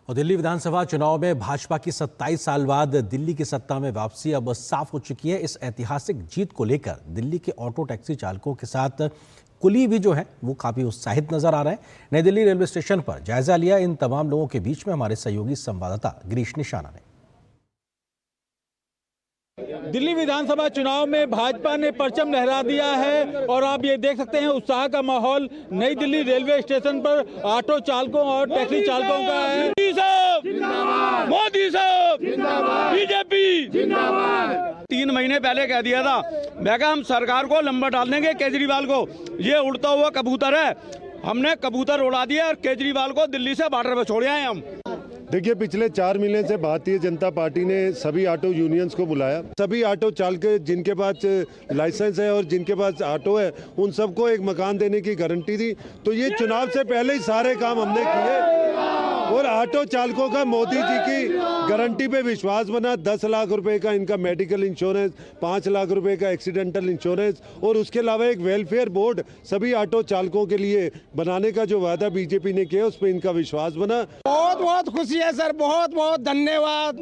और दिल्ली विधानसभा चुनाव में भाजपा की 27 साल बाद दिल्ली की सत्ता में वापसी अब साफ हो चुकी है। इस ऐतिहासिक जीत को लेकर दिल्ली के ऑटो टैक्सी चालकों के साथ कुली भी जो है वो काफी उत्साहित नजर आ रहे हैं। नई दिल्ली रेलवे स्टेशन पर जायजा लिया इन तमाम लोगों के बीच में हमारे सहयोगी संवाददाता गिरीश निशाना ने। दिल्ली विधानसभा चुनाव में भाजपा ने परचम लहरा दिया है और आप ये देख सकते हैं उत्साह का माहौल नई दिल्ली रेलवे स्टेशन पर ऑटो चालकों और टैक्सी चालकों का है। मोदी साहब बीजेपी 3 महीने पहले कह दिया था, मैं कहा हम सरकार को लंबा डाल देंगे केजरीवाल को, ये उड़ता हुआ कबूतर है। हमने कबूतर उड़ा दिया और केजरीवाल को दिल्ली से बॉर्डर पर छोड़ आए हम। देखिए, पिछले 4 महीने से भारतीय जनता पार्टी ने सभी ऑटो यूनियंस को बुलाया। सभी ऑटो चालक जिनके पास लाइसेंस है और जिनके पास ऑटो है उन सबको एक मकान देने की गारंटी दी। तो ये चुनाव से पहले ही सारे काम हमने किए और ऑटो चालकों का मोदी जी की गारंटी पे विश्वास बना। 10 लाख रुपए का इनका मेडिकल इंश्योरेंस, 5 लाख रुपए का एक्सीडेंटल इंश्योरेंस और उसके अलावा एक वेलफेयर बोर्ड सभी ऑटो चालकों के लिए बनाने का जो वादा बीजेपी ने किया उस पर इनका विश्वास बना। बहुत बहुत खुशी है सर, बहुत बहुत धन्यवाद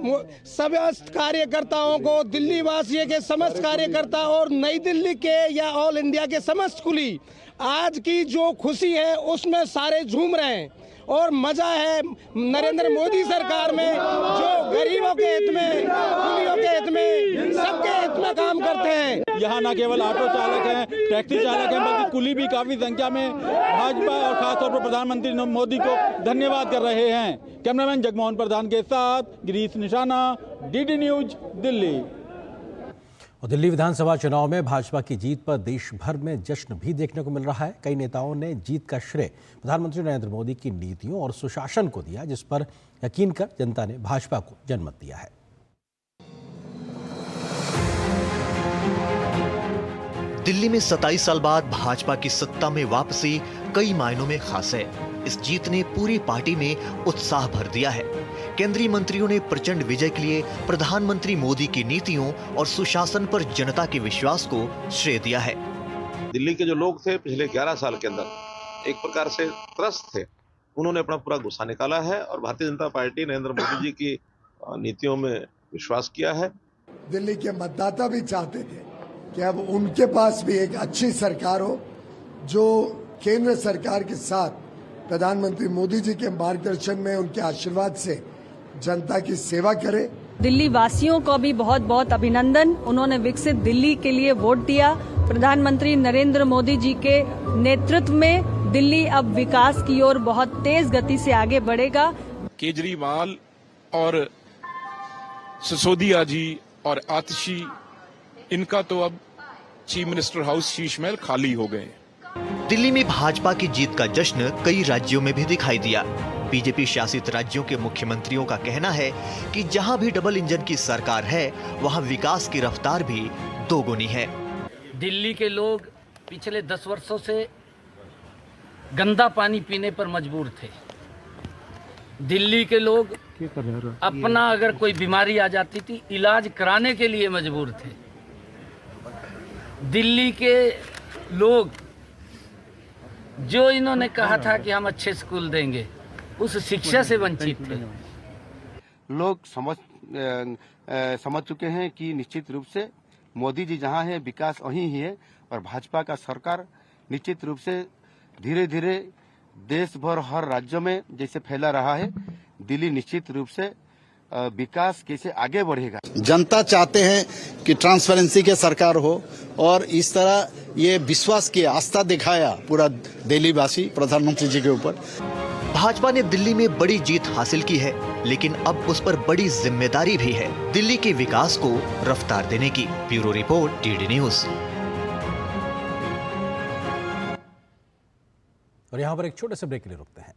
समस्त कार्यकर्ताओं को, दिल्ली वासियों के समस्त कार्यकर्ता और नई दिल्ली के या ऑल इंडिया के समस्त कुली। आज की जो खुशी है उसमें सारे झूम रहे हैं और मजा है नरेंद्र मोदी सरकार में जो गरीबों के हित में, कुलियों के हित में, सबके हित में काम करते हैं। यहाँ न केवल ऑटो चालक हैं, टैक्सी चालक हैं, बल्कि कुली भी काफी संख्या में भाजपा और खासतौर पर प्रधानमंत्री मोदी को धन्यवाद कर रहे हैं। कैमरामैन जगमोहन प्रधान के साथ गिरीश निशाना, डीडी न्यूज, दिल्ली। और दिल्ली विधानसभा चुनाव में भाजपा की जीत पर देश भर में जश्न भी देखने को मिल रहा है। कई नेताओं ने जीत का श्रेय प्रधानमंत्री नरेंद्र मोदी की नीतियों और सुशासन को दिया, जिस पर यकीन कर जनता ने भाजपा को जनमत दिया है। दिल्ली में 27 साल बाद भाजपा की सत्ता में वापसी कई मायनों में खास है। इस जीत ने पूरी पार्टी में उत्साह भर दिया है। केंद्रीय मंत्रियों ने प्रचंड विजय के लिए प्रधानमंत्री मोदी की नीतियों और सुशासन पर जनता के विश्वास को श्रेय दिया है। दिल्ली के जो लोग थे पिछले 11 साल के अंदर एक प्रकार से त्रस्त थे, उन्होंने अपना पूरा गुस्सा निकाला है और भारतीय जनता पार्टी नरेंद्र मोदी जी की नीतियों में विश्वास किया है। दिल्ली के मतदाता भी चाहते थे कि अब उनके पास भी एक अच्छी सरकार हो जो केंद्र सरकार के साथ प्रधानमंत्री मोदी जी के मार्गदर्शन में, उनके आशीर्वाद से जनता की सेवा करे। दिल्ली वासियों को भी बहुत बहुत अभिनंदन। उन्होंने विकसित दिल्ली के लिए वोट दिया। प्रधानमंत्री नरेंद्र मोदी जी के नेतृत्व में दिल्ली अब विकास की ओर बहुत तेज गति से आगे बढ़ेगा। केजरीवाल और सिसोदिया जी और आतिशी, इनका तो अब chief minister house Sheesh Mahal खाली हो गए। दिल्ली में भाजपा की जीत का जश्न कई राज्यों में भी दिखाई दिया। बीजेपी शासित राज्यों के मुख्यमंत्रियों का कहना है कि जहां भी डबल इंजन की सरकार है वहां विकास की रफ्तार भी दोगुनी है। दिल्ली के लोग पिछले 10 वर्षों से गंदा पानी पीने पर मजबूर थे। दिल्ली के लोग अपना अगर कोई बीमारी आ जाती थी इलाज कराने के लिए मजबूर थे। दिल्ली के लोग जो इन्होंने कहा था कि हम अच्छे स्कूल देंगे, उस शिक्षा से वंचित थे। लोग समझ चुके हैं कि निश्चित रूप से मोदी जी जहां है विकास वहीं ही है और भाजपा का सरकार निश्चित रूप से धीरे धीरे देश भर हर राज्यों में जैसे फैला रहा है, दिल्ली निश्चित रूप से विकास कैसे आगे बढ़ेगा। जनता चाहते हैं कि ट्रांसपेरेंसी के सरकार हो और इस तरह ये विश्वास की आस्था दिखाया पूरा दिल्ली वासी प्रधानमंत्री जी के ऊपर। भाजपा ने दिल्ली में बड़ी जीत हासिल की है, लेकिन अब उस पर बड़ी जिम्मेदारी भी है दिल्ली के विकास को रफ्तार देने की। Bureau report, DD news. और यहाँ पर एक छोटे से ब्रेक के लिए रुकते हैं।